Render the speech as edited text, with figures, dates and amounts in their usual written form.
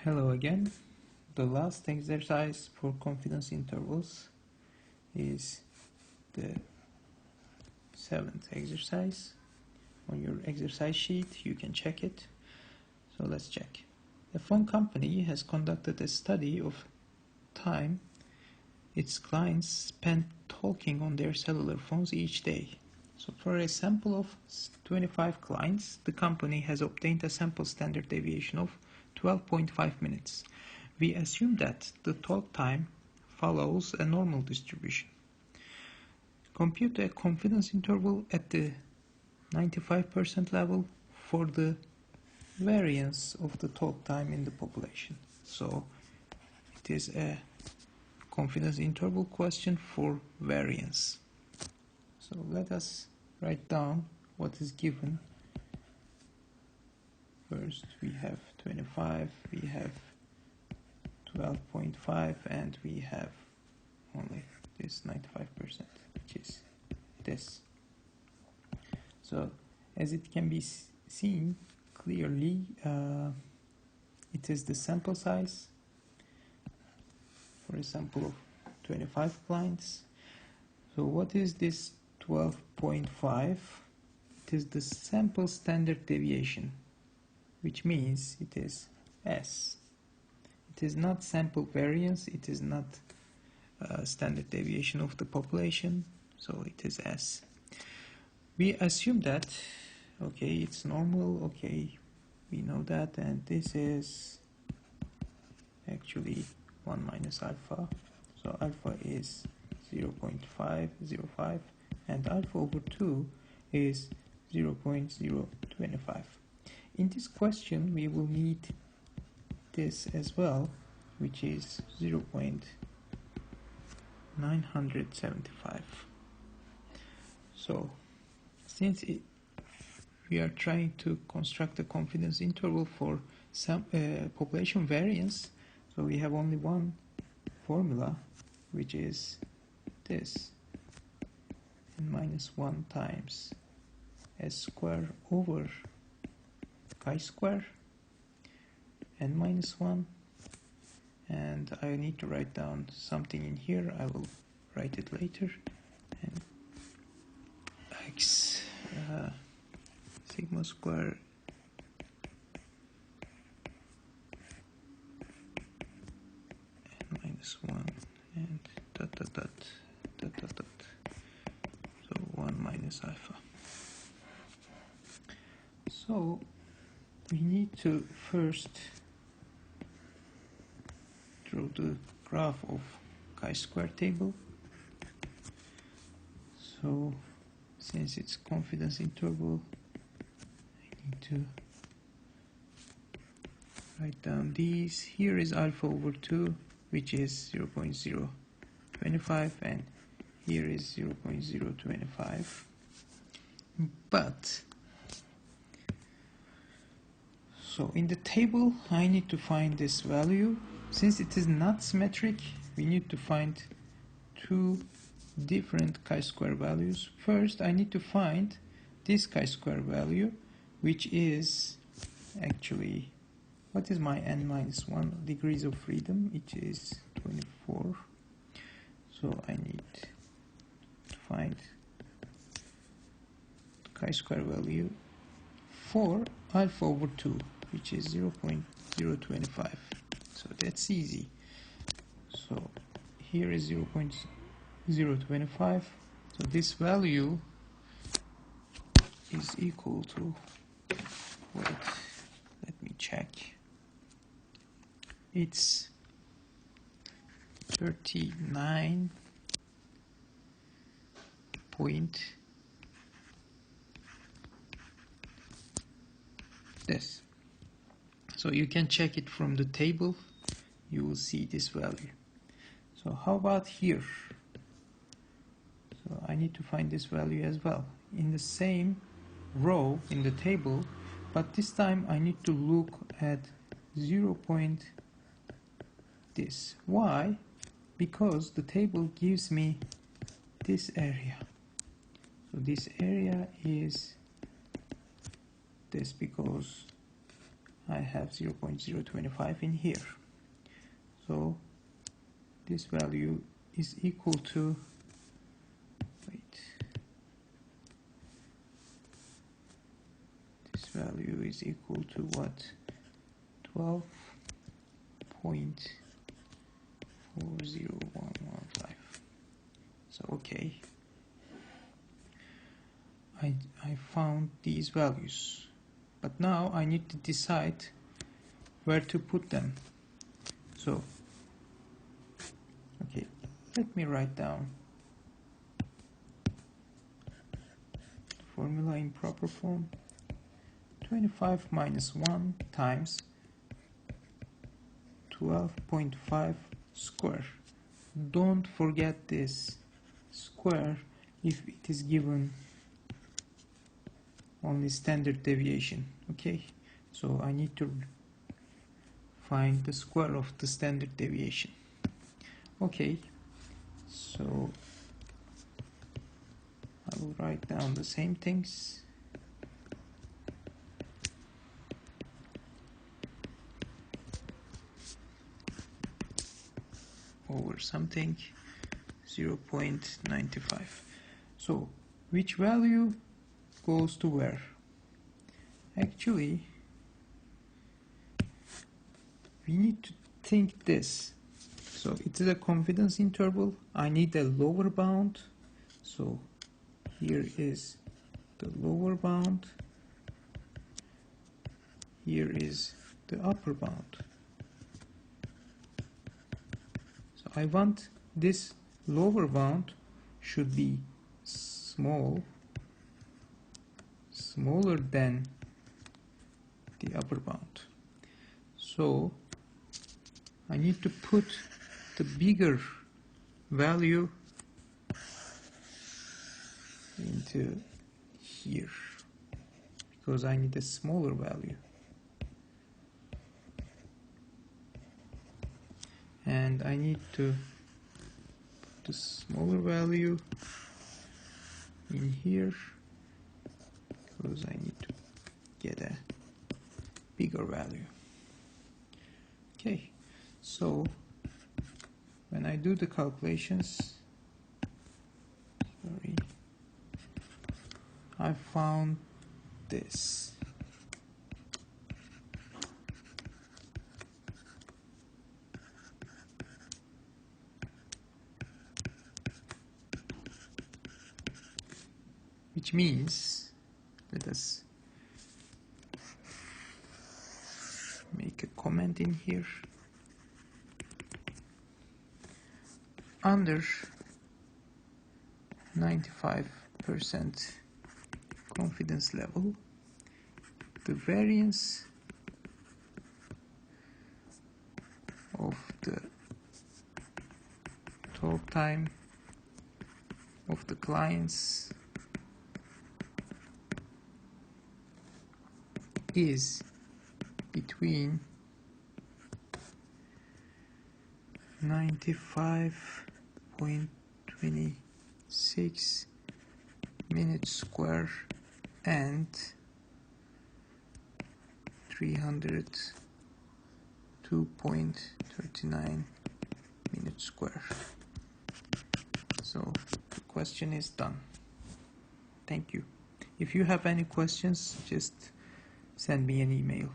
Hello again. The last exercise for confidence intervals is the seventh exercise. On your exercise sheet, you can check it. So let's check. A phone company has conducted a study of time its clients spend talking on their cellular phones each day. So for a sample of 25 clients, the company has obtained a sample standard deviation of 12.5 minutes. We assume that the talk time follows a normal distribution. Compute a confidence interval at the 95% level for the variance of the talk time in the population. So it is a confidence interval question for variance. So let us write down what is given. First we have 25, we have 12.5, and we have only this 95%, which is this. So as it can be seen clearly, it is the sample size for a sample of 25 clients. So what is this 12.5? It is the sample standard deviation, which means it is S. It is not sample variance, it is not standard deviation of the population, so it is S. We assume that, okay, it's normal, okay, we know that, and this is actually 1 minus alpha. So alpha is 0.505 and alpha over 2 is 0.025. In this question we will need this as well, which is 0.975. So since we are trying to construct a confidence interval for some population variance, so we have only one formula, which is this, n minus 1 times s square over chi square, n minus 1, and I need to write down something in here. I will write it later. And x sigma square n minus 1 and dot dot dot dot dot dot. So 1 minus alpha. So we need to first draw the graph of chi-square table. So since it's confidence interval, I need to write down these. Here is alpha over 2, which is 0.025, and here is 0.025. But so in the table I need to find this value. Since it is not symmetric, we need to find two different chi-square values. First I need to find this chi-square value, which is actually, what is my n minus 1 degrees of freedom? It is 24. So I need to find the chi-square value for alpha over 2, which is 0.025. So that's easy. So here is 0.025. So this value is equal to, wait, let me check. It's 39 point this. So you can check it from the table, you will see this value. So how about here? So I need to find this value as well in the same row in the table, but this time I need to look at 0. This. Why? Because the table gives me this area. So this area is this, because I have 0.025 in here. So this value is equal to, this value is equal to what? 12.40115. So okay, I found these values, but now I need to decide where to put them. So okay, let me write down the formula in proper form. 25 minus 1 times 12.5 square. Don't forget this square if it is given only standard deviation. Okay, so I need to find the square of the standard deviation. Okay, so I will write down the same things. Over something 0.95. So which value goes to where? Actually, we need to think this. So it is a confidence interval. I need a lower bound. So here is the lower bound. Here is the upper bound. So I want this lower bound should be smaller than the upper bound. So I need to put the bigger value into here because I need a smaller value. And I need to put the smaller value in here because I need to get a bigger value. Okay, so when I do the calculations, I found this. Which means, let us make a comment in here. Under 95% confidence level, the variance of the talk time of the clients is between 95.26 minutes square and 302.39 minutes square. So the question is done. Thank you. If you have any questions, just send me an email.